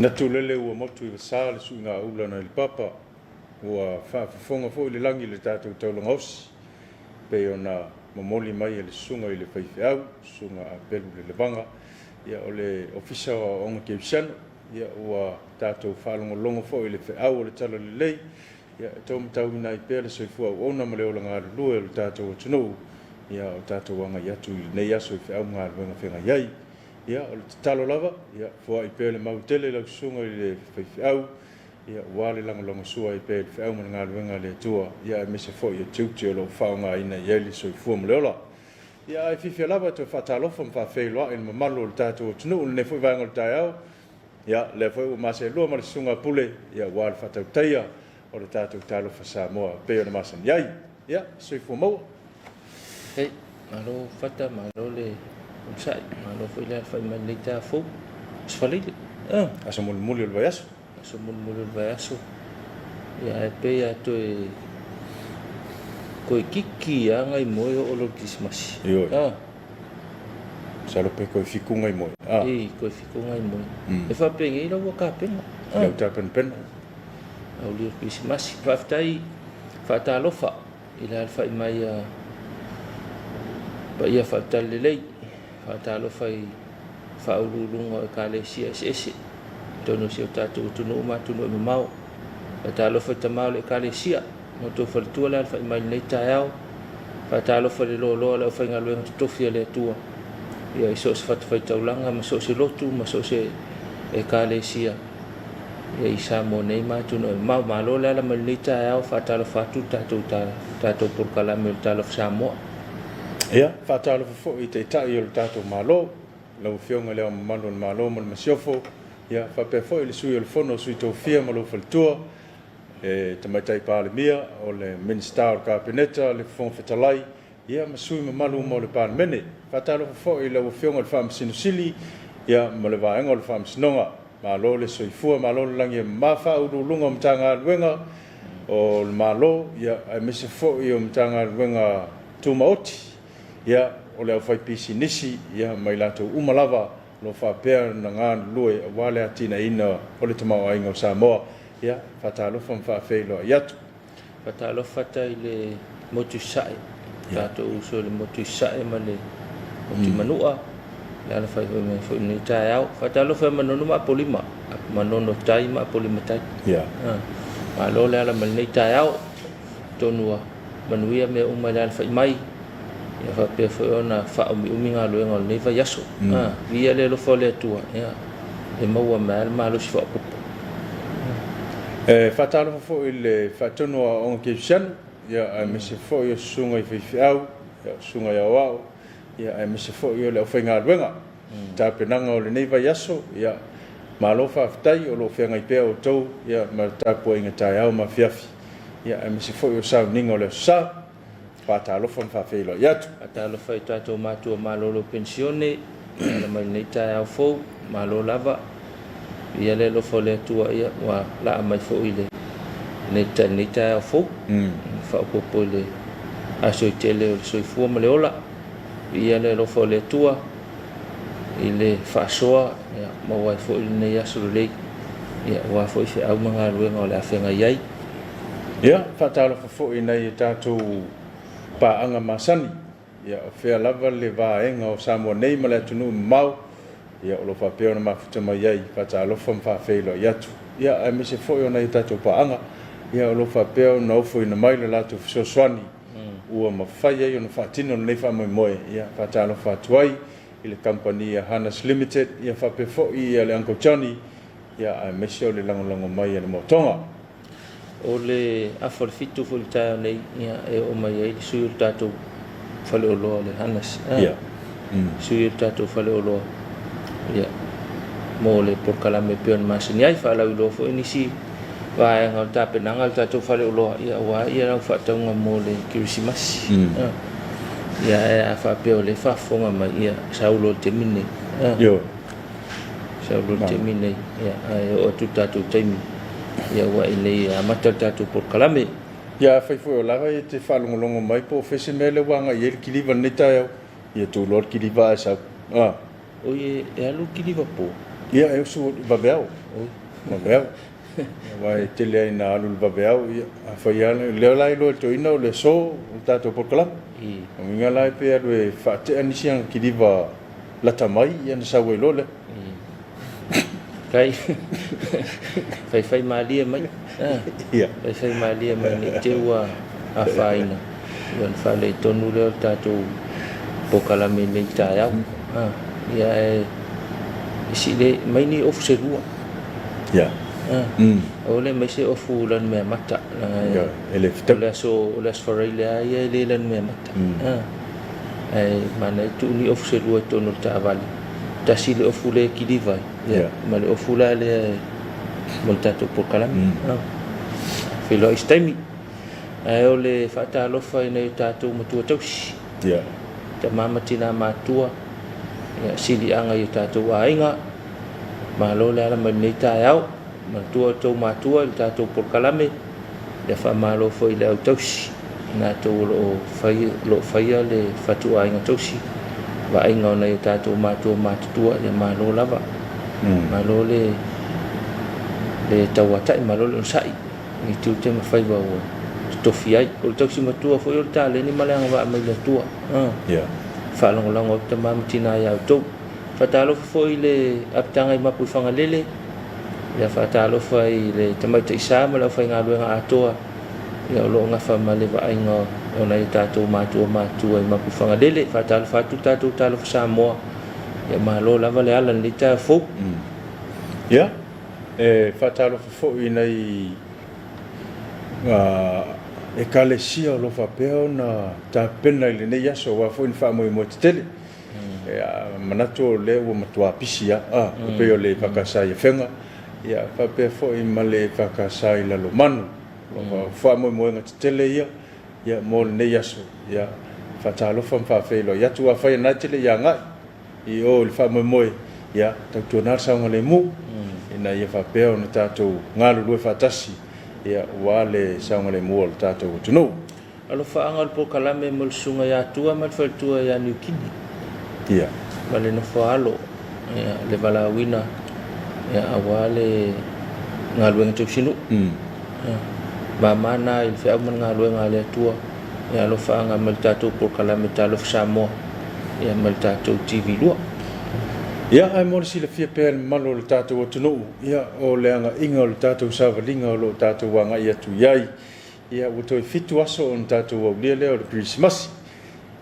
Na tulele ua motu i sa le su ngā ula na i papa ua whaafafonga fo i le langi le tātou taulanga osi pe ona mamoli mai le sunga i le whaiwhi au sunga a pelu le levanga ia o le ofisa o onga keusano ia ua tātou whaalongo longo fo i le whaau o le tala le lei ia tau matau ina i pēle soifua o ona ma le ola ngā lua le tātou o tunu ia o tātou wanga i atu i nei aso i whaau ngā luenga whenga iai ia o le talo lava ia fua i pēle mautele lau sunga i le whaiwhi au ia wale langalonga sua i pēle whaau mana ngā luenga le tua ia e mese fo i a tiuti o lo whao ngā ina i eli soifua ma le ola ia e whiwhia lava to whatalofa mwha whailoa i mamalo o le tātou o tunu le fui vanga o le tai au ia le fui o mase lua ma le sunga pule ia wale whatau taia o le tātou Talofa Samoa pe o na masani ai ia soifua maua hei malo whata malo le Umsai, malo foi le fai mai le ta fo. Sfalile. Asa muli o vai aso. Asa muli o vai aso. Ia e pe a to e ko kiki anga i moyo o lo Christmas. Io. Sa lo pe ko fikunga i moyo. Ko fikunga i moyo. E fa pengi lo ka penga. Le ta pen. Au li Christmas fa tai fa Talofa. Ila fa mai pa ia fa tale lei. Talofa i whaururunga e kālesia ese tono si o tātou tunu uma tunu e mamau Talofa i tamau le kālesia no tō whalitua le alfa i mai nei tae au Talofa le loa le whainga luenga tutofia le atua ia i so se whatawhai taulanga ma so se lotu ma so se e kālesia ia i Samoa nei mai tunu e mamau ma lo le ala mai nei tae au Talofa atu tātou porkalame o Talofa Samoa ia whaatalofa fo i te tai o le tātou malo lau whionga leo mamalo na malo ma le masiofo ia whapea fo i le sui o le fono sui tō whia ma lo whalitua e tamaitai pālemia o le minista o le kāpeneta le whong whetalai ia ma sui mamalu mo le pālemene whaatalofa fo i lau whionga le whaamasinosili ia ma le vaenga o le whaamasinonga malo le soifua malo le langi e mawha urulunga o mtanga luenga o le malo ia e mese fo i o mtanga luenga tumaoti ia o le au fai pisi nisi ia mai latou umalava lo whapea na ngā lue wale atina ina o le tamau ainga o Samoa ia whatalofa mwhawhelo i atu whatalofa ta i le motu sae tātou uso le motu sae ma le motu manua le ala whai hoi mai ni tae au whatalofa manono ma polima manono tai ma polima tai ma lo le ala ma ni tae au tonua manuia me umai le ala whai mai ia fa pe fo ona fa umi nga lo ngol nei va yaso via le lo fo le tua ia e maua mal malo si fo fa talo fo il fa tono on ke shan ia me se fo yo sunga i fiau ia sunga ya wa ia me se fo yo le fo nga luenga ta penanga o le nei va yaso ia malo fa ftai o lo fenga i pe o to ia ma ta po inga ta au ma fiafi ia me se fo yo sa ningo le sa Talofa mwhawhelo i atu. Talofa i tātou mātua mālolo pensione, ala mai nei tae au fau, mālo lava, ia le lofo le atua ia, wa laa mai fau i le nei tae au fau, whaupopo i le aso i tele o le soifua ma le ola, ia le lofo le atua, i le whaasoa, maua i fau i nei aso lei, ia wa fau i whi au mga ruenga o le awhenga iai. Ia, whaatalofa fau i nei tātou paanga masani ia o fea lava le vaenga o Samoa nei ma le atunu mau ia o lo whapea na mafuta mai ai whaatalofa mwhawhelo i atu ia e mise foi ona i tātou paanga ia o lo whapea na ufo ina mai le lātou fisoswani ua mawhai ai o na whaatino nei whamoimoe ia whaatalofa atuai i le company Hannes Limited ia whapea foi ia le Uncle Johnny ia e mise o le langolango mai le motonga o le afo le fitu fo le tae nei ia e o mai ai sui o tātou whale o loa le Hannes sui o tātou whale o loa ia mo le porkalame peon masini ai whalau i loa fo inisi vaenga o tāpenanga o tātou whale o loa ia wa ia rau whataunga mo le kirisimasi ia e a whapea o le whafonga mai ia saulo te mine saulo te mine ia e o atu tātou taimi ia wa ile amata tatu por kalame ia fai foi o lava te falongolongo mai po fese mele wanga i el kiliva neta ia tu lord kiliva sa o ye e alu kiliva po ia e usu vabeau vabeau vai tele ai na alu vabeau ia fai ana le lai lo to ina le so tato porkala minga lai pe alu fa te anisiang kidiva latamai ia na sawe lo le kai fai malia mai ia fai malia mai ni teua a faina yon fa le tonu le tato porkala me le taia ia isi le mai ni ofse rua ia ole mai se ofu lan me mata ia ele fita le so farai le ai le lan me mata ai mana tu ni ofse rua tonu ta vali ta si le ofu le kidiva ia ma le ofu la le montato porkala fi lo istemi ai ole fata lo fa nei tato matua tausi ia ta mama tina matua ya sili anga i tatou ainga ma lo le ala mai ta yau ma tua to matua i tatou porkalame le fa malo foi le tausi na to lo fai le fatu ainga tausi va ainga na i tatou matua matua le malo lava ma lo le tawata ma lo sai ni tu te ma fai va tofi ai o tausi matua foi o tale ni malanga va mai le tua ia whalongolang o te mamutina iau tau. Whatalo foi le aptanga i mapu whangalele. Ia whatalo foi le tamaita isa ma lau whai ngā luenga atoa. Ia o loo ngafa ma le vainga o nei tātou mātua i mapu whangalele. Whatalo whatu tātou Talofa Samoa. Ia ma lo lava le alan li tā fau. Ia, whatalo foi nei e kalesia o lo fa peo na ta pena ile nei aso wa foi fa mo te tele manato le o matua pisia o peo le pakasa ia fenga ia fa pe foi male pakasa ila lo manu lo fa mo te tele ia mo nei aso ia fa talo fa fe lo ia tu fa na tele ia nga i o le fa mo ia ta tu na sa ngale mu ina ia fa peo na tato ngalu lo fa tasi ia wale saungale muol tato tunu alo fa angal po kalame mol sunga ya tua mal fa tua ya nukini ia vale no fa alo ia le vala wina ia awale ngalwe ngatu sinu ba mana il fa man ngalwe ngale tua ia lo fa angal mal tato po kalame Talofa Samoa ia mal tato TV lua ia ai mo si le fia pe malo le tatou tunu ia o le anga inga le tatou savalinga o le tatou wanga ia tu iai ia o toi fitu aso on tatou o le o le Christmas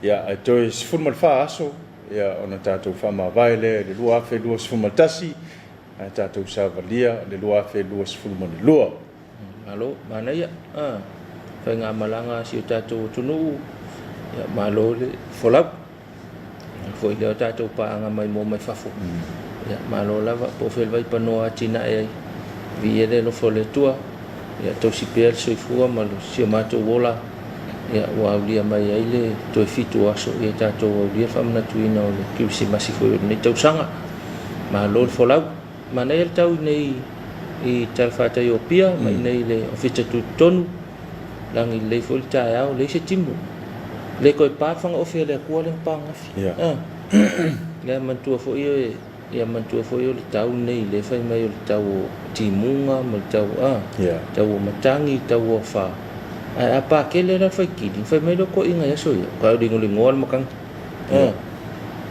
ia ai toi sfurmal fa aso ia ona tatou fa ma vai le lua fe lua sfurmal tasi ai tatou savalia le lua fe lua sfurmal lua alo mana ia fa nga malanga si tatou tunu ia malo le folap foi le tatou paanga mai mo mai fafo ia malo lava po fel vai panoa tina ai vi ele no fole tua ia to si per so fua malo si mato wola ia wa lia mai ai le to fitu aso ia tatou lia famna tuina o le kisi masifo nei tau sanga malo folau mana el tau nei i talfata Ethiopia mai nei le ofita tu tonu langi le folta au le se timu le ko pa fanga o fe le ko le pa ngafi le mantua fo ia mantua fo le tau nei le fai mai le tau timunga mo tau tau matangi tau fa apa ke le fai ki fai mai lo ko inga ya so ia ka di ngoli ngol makang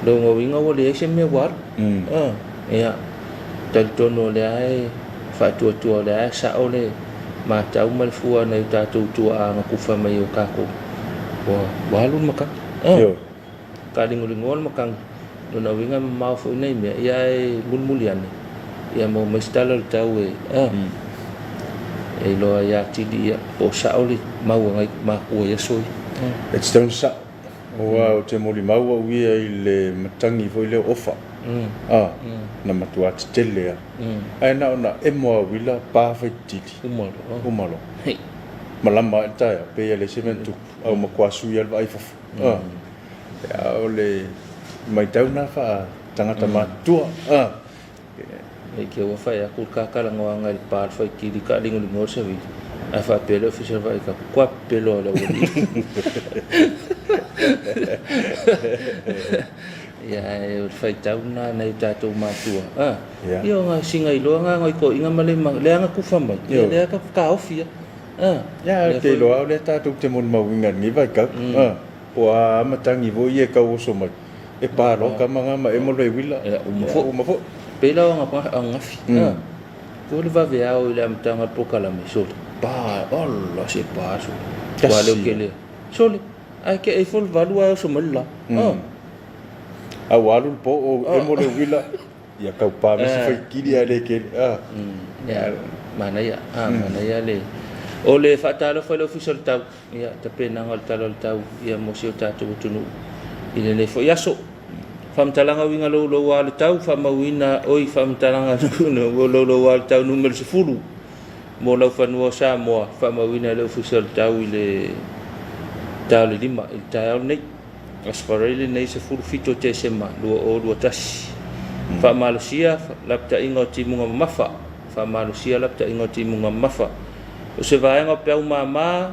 lo ngowinga wo le se me war ia tal tono le ai fa tu le ai sa ole ma tau mal fua nei tatu tua nga ku fa mai o ka ko walun makang kaling-lingol makang nuna winga mau fo nei me ia mulmulian ia mo mestala tau lo ya tidi o sauli mau ngai ma ko ia soi it's don't sa o te moli mau o ia ile matangi fo ile ofa na matua tele ai na ona emo wila pa fa tidi umalo malama ta pe ia le sementu au makwasu ia vai fa ya ole mai tau na fa tangata matua e ke wa fa ya ku ka kala ngo ngal par fa ki di ka lingo lingo se vi a fa pelo official va ka kwa pelo la woni ya fai tauna nei tatou matua io nga singa iloanga ngai ko inga male le anga kufa mai le ka ka ofia ya te loa le tatou te mon mawinga ni vai ka o a matangi vo ye ka o so mai e pa lo ka manga ma e mo le wila uma fo pela nga pa anga fi ko le va vea o le amtanga pokala me so pa olla se pa so wale kele so ai ke e fol valua so malla a walu po o e mo le wila ya ka pa me se fai kiri ale ke ya mana ya le o le fatalo foi le official tau ya te pena ngol tau ya mo se tatu tunu ile le fo yaso fam talanga winga lo wa le tau fam mawina oi fam talanga no lo wa le tau numero se fulu mo lo fa no Samoa fam mawina le official tau ile tau le lima il tau nei asparele nei se fulu fito te sema lo tas fam malusia lapta ingoti munga mafa fam malusia lapta ingoti munga mafa o se vaenga pe mama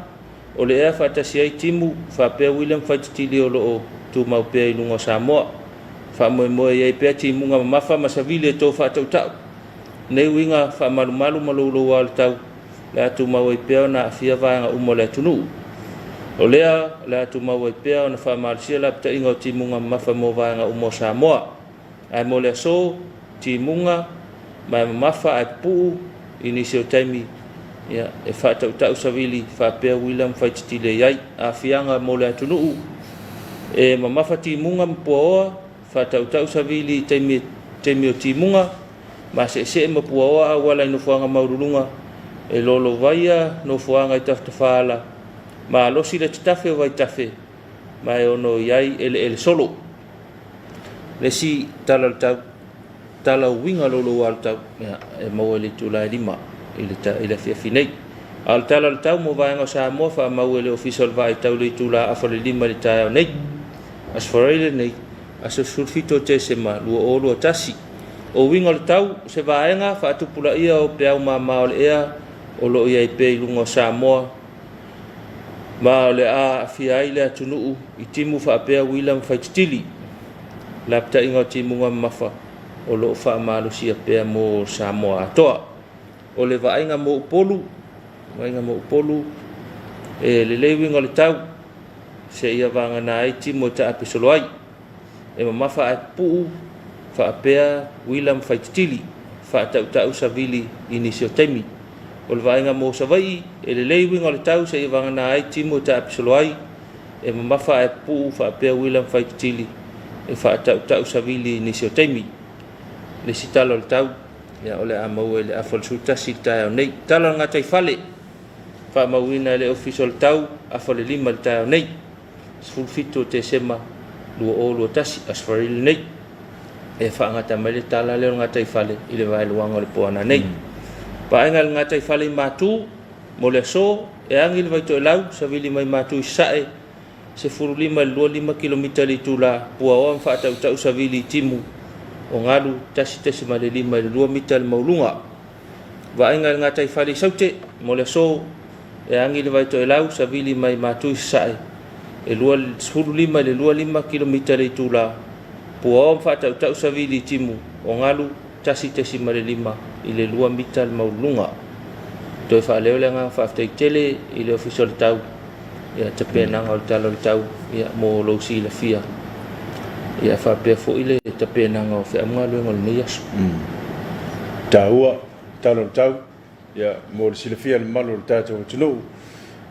o le e fa tasi ai timu fa pe William fa tili o lo tu mau pe lungo Samoa fa mo e pe timu nga mafa masavile to fa tau nei winga fa malu lo wal tau la tu mau e pe na afia vaenga umo le tunu o le la tu mau e pe na fa marsia la ta ingo timu nga mafa mo vaenga umo Samoa ai mo le so timu nga ma mafa ai pu inisio taimi ya e fa tau savili fa pe William fa tile yai a fianga mo le tunu e mama fa timunga po fa tau savili temi o timunga ma se mo po wala no fuanga maurulunga e lolo vaia no fuanga i tafala ma lo si le tafe vai tafe ma e ono yai ele solo le si tala winga lolo wal tau ya e mo le tula lima ile finei al tau mo vai ngasa mo fa mau le official vai tau le tula afa le lima le tau nei as foreile nei as sulfito te sema lo tasi o winga le tau se vai nga fa tu pula ia o pe mama o le ea o lo ia pe lungo Samoa ma le a fia ile tunu i timu fa pe William fa tili lapta inga timu nga mafa o lo fa malu sia pe mo Samoa toa o le vainga mo polu e le winga le tau se ia vanga na ai timo ta apisoloai e mafa ai pu fa apea William faitili fa tau savili inisio temi o le vainga mo savai e le winga le tau se ia vanga na ai timo ta apisoloai e mafa ai pu fa apea William faitili e fa tau savili inisio temi le sitalo le tau ya ole a mau ele a falsuta sita nei talo ngatai fale fa mauina le official tau a fale lima tau nei sulfito te sema lo tasi asfaril nei e fa ngata mele tala le ngatai fale ile vai luanga le poana nei pa engal ngatai fale matu mo le so e angil vai to lau savili mai matu sae se furu lima 5 km li tula puawa fa tau savili timu o ngalu tasi male lima le 2 mita le maulunga va inga ngatai fali saute mo le so e angi le vai to lau savili mai matu sai e lua sulu lima le 5 km le tula puo fa tau savili timu o ngalu tasi male lima ile 2 mita le maulunga to fa le nga fa tele ile official tau ya te pena ngol tau ya mo lo si la fia ya fa pe fo ile te pena ngo fe anga lo ngol nias tau ya mo si le fia malo tato tulu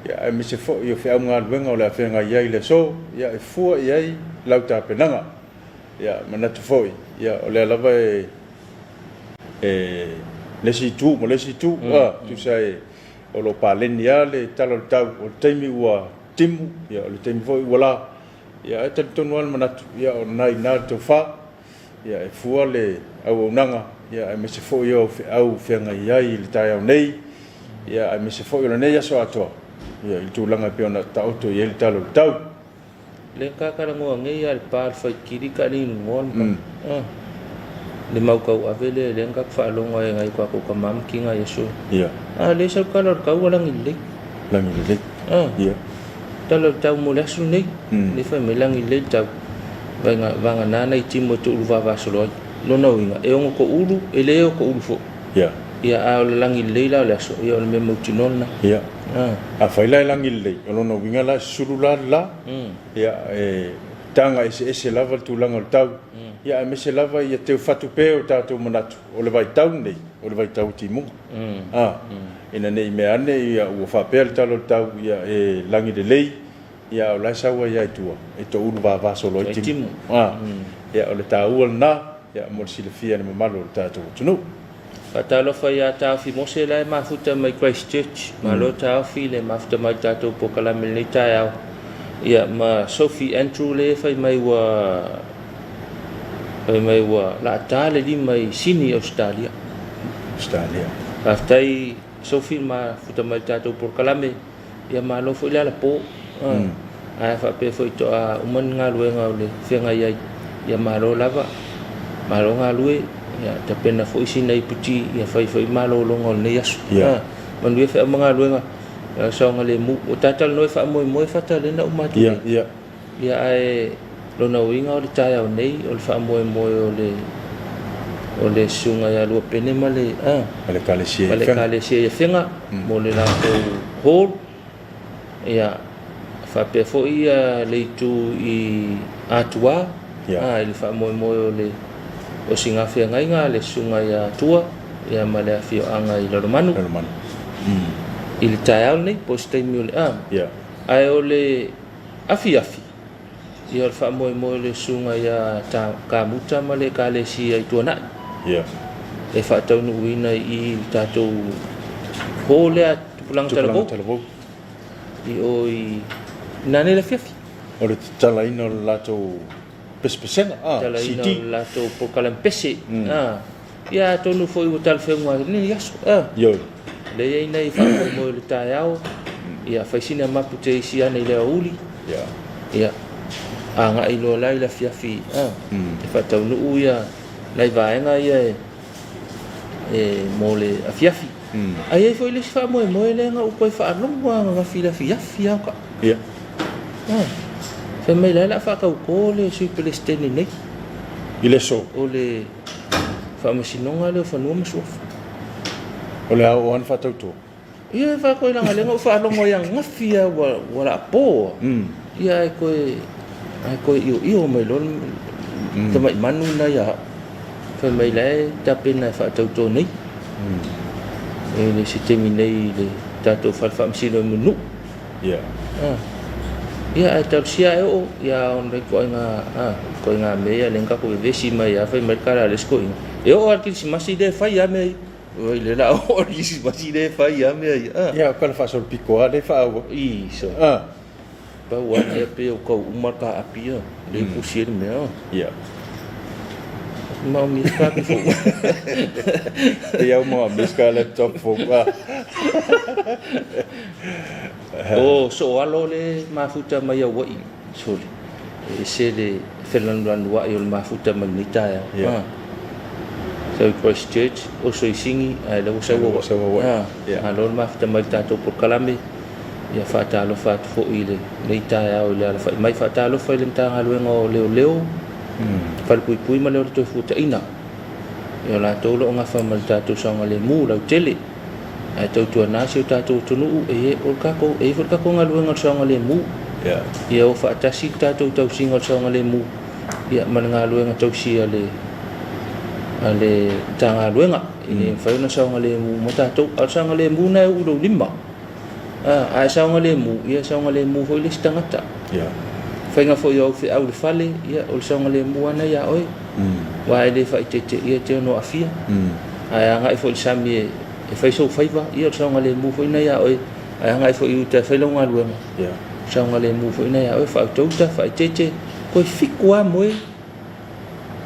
ya mi se fo yo fe anga lo ngol la fe nga ya ile so ya fo ya lau ta penanga ya mana te foi ya ole lava le si tu tu sai o lo palenia le tau o temi wa timu ya le temi foi wala ya tonu al manatu ya nai na to fa ya e fua le au nanga ya me se fo yo au fenga ya i le tai nei ya me se fo yo nei ya so ato ya il tu langa pe ona ta auto ye le talo tau le ka ka ngo ngai al par fa kiri ka ni ngon le mau ka avele le nga fa lo ngai ngai kwa ko mam kinga yeso ya le sa ka ka wala ngile ya talo tau mo le su nei le fa me lang ile tau vanga nana I timo tu uva vasolo lona winga e ongo ko ulu e leo ko ulu fo ia a langi leila le so ia me mutinona ia a faila langi le lona winga la sulula la ia e tanga ese lava tu langa tau ia me se lava ia te fatu pe o tato manatu o le vai tau nei o le vai tau timu ina nei me ane ia o fa pe talo tau ia e langi de lei ia o la sawa ia tua e to ulu va solo timu ia o le tau na ia mo si le fia na malo tato tunu Talofa ia taufi mose lai mafuta mai Christ Church malo taufi le mafuta mai tato pokala milita ia ia ma Sophie Andrew le fai mai wa la tale di mai sini Australia aftai Sophie ma futa mai tato pokala me ia malo foi la po ai fa pe foi to a uman ngaluenga le fenga ia malo lava malo ngalue ya tapena foi sina iputi ya fai malo longo le yasu man we fa mga luenga so ngale mu tatal no fa mo fa tale na umatu ya ai lona winga o le taya o nei o le fa mo o le sunga ya lu pene male ale kalesie ya fenga mo le la ko hol ya fa pe foi le tu I atua il fa mo le o singa fia ngainga le sunga ya tua ya male afio anga I loromanu il tayal nei poste miul ai ole afi ia fa mo le sunga ya ta kamuta male kale si ai tuana e fa tau nu wina I tato hole pulang talabo I oi nane le fiafi o le tala ino lato pespesenga siti lato pokala pese ia tonu foi o tal fenga ni yaso yo le ina I fa mo le tayao ia fa sina mapute isi ana ile uli ia anga ilo lai la fiafi e fa tau nu ia lai vaenga ia e mole a fiafi ai foi le fa mo le nga u koi fa no nga fila fiafi ka fe mai la fa ka ko le su pelesteni nei ile so o le fa masinonga le fa no maso o le au an fa tau to ia fa ko la ngale ngo fa lo ngo yang ngafia wala po ia ko io mai lo te mai manu na ya fa mai la ta pena fa tau to nei le sistemi nei le tato fa masino munu ia tau sia o ia on le ko nga me ia lenga ko vesi mai ia fa mai kala le sko e o arki si masi de fa ia me o le la o si masi de fa ia me ia kala fa sol pico de fa o so ba wa ia pe o ko umaka apia le pusier me ia mau mi ka fo ia mo miska laptop fo so alo le mafuta mai wa I so le se le felan wa yo mafuta mai nita ya so Christ Church o so singi ai le so wa alo mafuta mai tato por kalame ya fa Talofa fo ile nita ya o le fa mai fa Talofa le tanga luengo leo fal pui ma le to futa ina yo la to lo nga fa mal tato sanga le mu la tele ai tau tua nasi o tatou tunu o kako ngalu ngal songa le mu ia o fa tasi tatou tau singa songa le mu ia man ngalu nga tau si ale tanga luenga ini fa na songa le mu mo tatou al songa le mu na u do lima ai songa le mu ia songa le mu foi le stangata fa nga fo yo fi au le fale ia o songa le mu ana ia oi wa ele fa tete ia te no afia ai nga fo sami e fai so faiva ia songa le mu foi na ia oi ai nga fo u te fai longa luenga songa le mu foi na ia oi fa touta fa tete ko fikua moi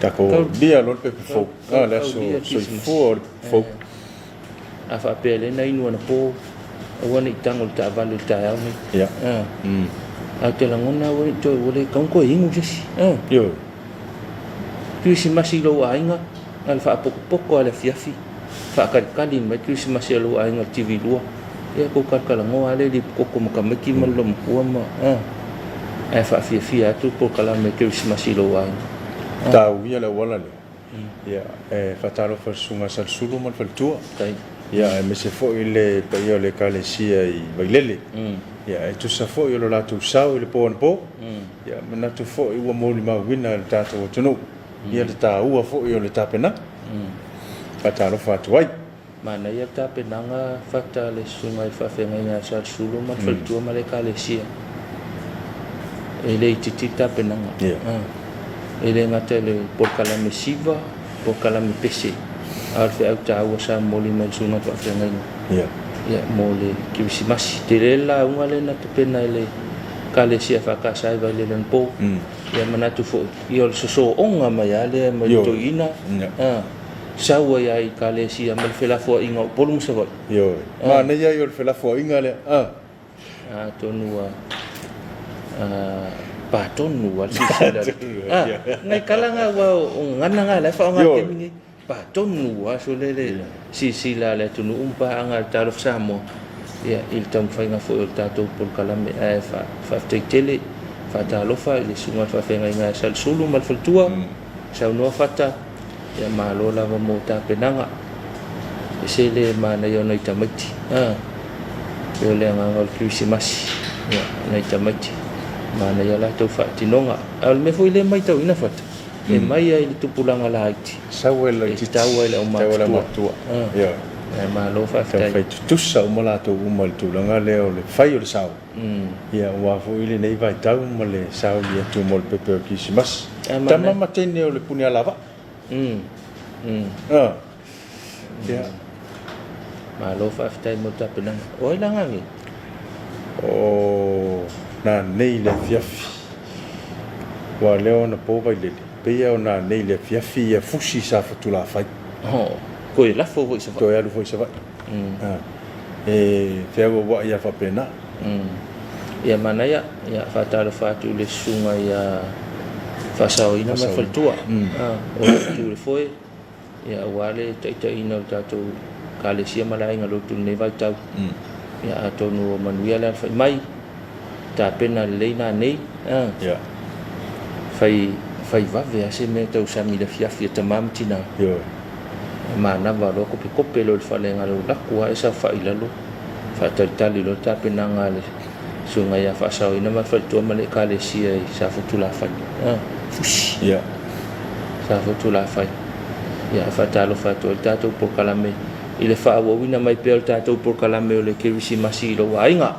tako bia lo pe fo la so fo a fa pele na inu na po o ni tango ta valu ta ya ni a te la ngona o to o le kon ko ingu jesi yo tu si masilo ainga al fa poco ala fiafi fa kali mai tu si masilo ainga TV lua ya ko kala ngo ale di ko makamaki malom ko ma e fia atu po kalame Christmas i lo ai tau ia le wala le ia e Talofa sunga sal sulu mal faltua tai ia e me se fo ile pa ia le kalesia i vailele ia e tu sa fo ia lo la tu sau ile po ia mana tu fo i wa moli ma wina le tata o tunu ia le ta ua fo ia le tapena Talofa tu ai mana ia tapenanga fata le sunga i fafenga sal sulu mal faltua ma le kalesia ele titi tapenanga ele ngata le por kalame siva por kalame pese alfe au taua sa moli mal sunga fafenga ia mole Christmas telela unga le na pena le kalesia fakasa vai le po ia manatu fo io so onga mai ale mai to ina saua ia i kalesia mal fela fo inga polum sa va yo mana ia io fela fo inga le tonua patonu al sisila ngai kalanga wa ngana nga la fa nga kemingi patonu so le sisila le tunu umpa anga Talofa Samoa ia il tam fa nga fo tato por kalame fa tele fa Talofa le sunga fa nga sal sulu mal faltua sa no fata ia malo la mo ta penanga se le mana yo no itamati yo le nga Christmas ia no itamati mana ia la tau whaatinonga. Al me fo ile mai tau ina whata. E mai ai le tupulanga la haiti. Sauela i tau ai le o matua. Ia. E malo whaatai. Tau tusa o malato uma le tūlanga leo le whai o le sau. Ia ua fo ile nei vai tau ma le sau ia tu mo le pepe o Christmas. Tama matene o le puni alava. Ia. Malo whaatai mo tapenanga. Oi langangi. Na nei le fiafi wa leo na po vai lele pe ia na nei le fiafi ia fusi sa fatula fai ko la fo voi sa ko ia lu foi sa vai e te wa ia fa pena ia mana ia fa Talofa tu le sunga ia fa sao ina ma faltua o tu le foi ia wale taita ina tato kalesia malai ngalo tu ne vai tau ia atonu manuia la fa mai ta pena leina nei fai vave ase me tau sami le fiafi tamam tina mana va lo kope lo falenga lo la kwa esa fa ilalo fa tali lo ta pena ngale sunga ya fa sao ina ma fa tu ma le kalesia sa futula fa fushi sa futula fa ya fa Talofa to tato por kalame ile fa wo wina mai pe tato por kalame o le Christmas lo wainga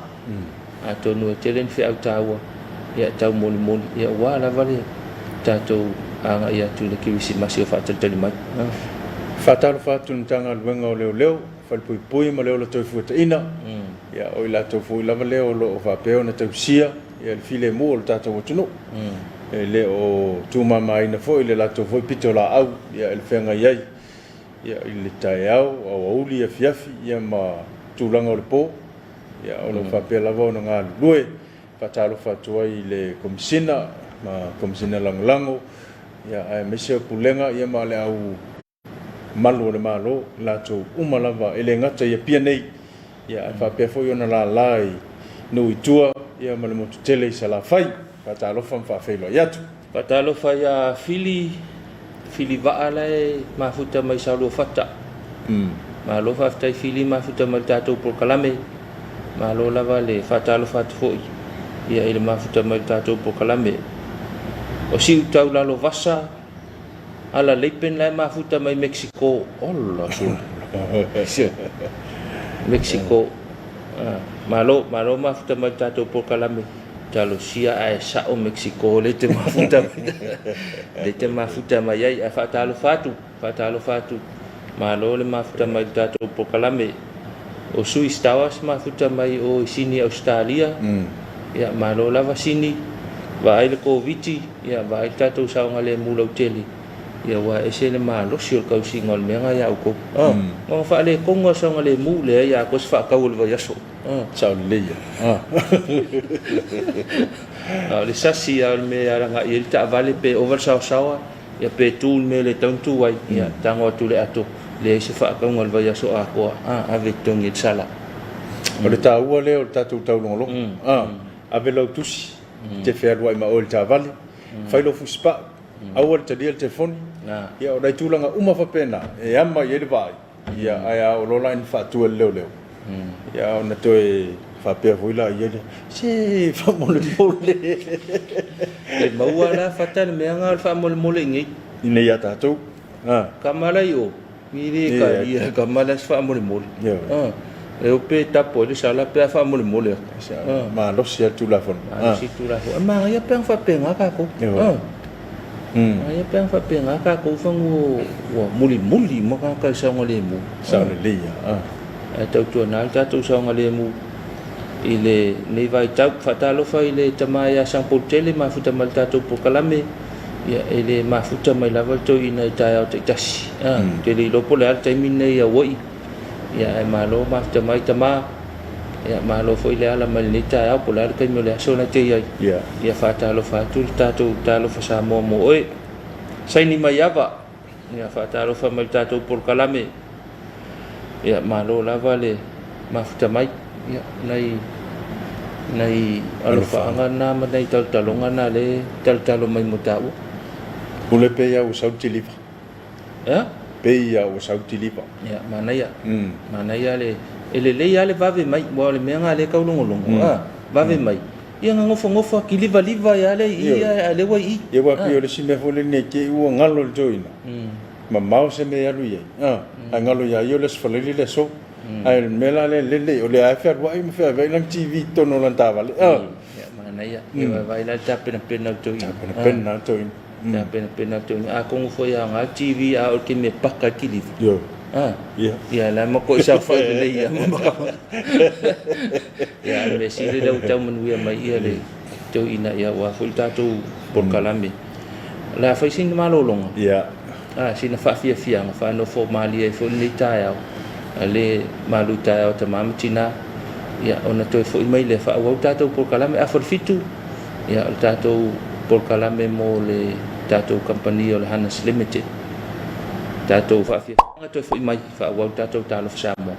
atonu telen fi au tawa ia tau moli ia wala vale tato anga ia tu le Christmas o fa tali mai Talofa tu tanga luenga o leo falpui ma leo lo toi futa ina ia o ila to fu lava leo lo fa peo na tausia ia le file mo o tato tunu e le o tu mama ina fo ile la to fo pitola au ia el fenga iai ia ile tai au o uli ia fiafi ia ma tulanga o le po ia o lo fa pe lava no nga lue Talofa tu ai le komisina ma komisina lango ia ai mese pulenga ia ma le au malo le malo la to umalava ele ngata ia pia nei ia fa pe fo yo na la lai no itua ia ma le mo tele sa la fai Talofa fa felo ia tu Talofa ia fili va ala ma futa mai sa lo fata ma lo fa tai fili ma futa mai tato por kalame ma lo lava le Talofa foi ia ile ma futa mai tato por kalame o si tau la lo vasa ala leipen la ma futa mai Mexico olla so Mexico malo ma futa mai tato por kalame talo sia ai sa o Mexico le te ma futa mai ai fa Talofa tu malo le ma futa mai tato por kalame o sui stawas ma futa mai o sini Australia ia malo lava sini va ai le Komiti ia va ai tato sa ngale mula uteli ia wa ese le malo sio ka usingol menga ia ko mo fa le kongo sa ngale mule ia ko fa ka ul va yaso ciao le le sasi al me ara nga il ta vale pe over sa ia pe tu me le tantu wai ia tango tu le ato le se fa ka ngol va yaso a ko avec ton sala o le taua leo tatu tau longolo ave lo tusi te fea lua ma o le tavale failo fuspa awal tadi le telefoni ia o dai tulanga uma fa pena e ama ye le vai ia ai o lola in fa tu le leo ia ona toe fa pe voila ia se fa mole e maua la fatal me anga fa mole ngi ina ia tatu kamala yo miri ka ia kamala fa mole e o pe tapo le sala pe fa mole ma lo sia tu la fon si tu la fon ma ia pe fa pe nga ka ko ia pe fa pe nga ka ko fa ngo muli mo ka sa ngole mu sa le ia e tau tu na ta tu sa ngole mu ile nei vai tau fatalo fa ile tamaya sang potele ma futa malta to pokalame ya ile ma futa mai lava to ina ta te tas te le lo pole al taimine ya woi ya ma lo ma futa mai tama ya ma lo foi le ala mal ni ta au polar kai mo le so na te ya fatalo fa tu talo fa Samoa mo oi sai ni mai ava ya fatalo fa malta to pokalame ya ma lo lava le ma futa mai ya nei alofa ngana ma nei talonga na le talo mai motau ule pe ya o sauti lipa pe ya o sauti lipa ya mana ya le ele ya le vave mai mo le menga le kaulongolongo vave mai ia ngofo kiliva ya le ia le wai ia wa pe le sime fole ne ke u ngalo joina ma mau se me ya lu ye ngalo ya yo le sfaleli le so ai mela le o le afer wa im fe vai lang TV tono lan tava le ya mana ya vai la ta pena to ya pena to a kong fo ya nga TV a o ke me pakka kili yo ya la mo ko sa fa le ya mo ya me si le o ta mun wi mai ia le to ina ya wa fo ta to por kalame la fa sin malolonga ya sina fa fia nga fa no fo mali e fo ni ta ya ale maluta o te mamatina ya ona toi foi mai le fa o tato por kalame a for fitu ya o tato por kalame mo le tato company o le Hanas Limited tato fa toi foi mai fa o tato talo Samoa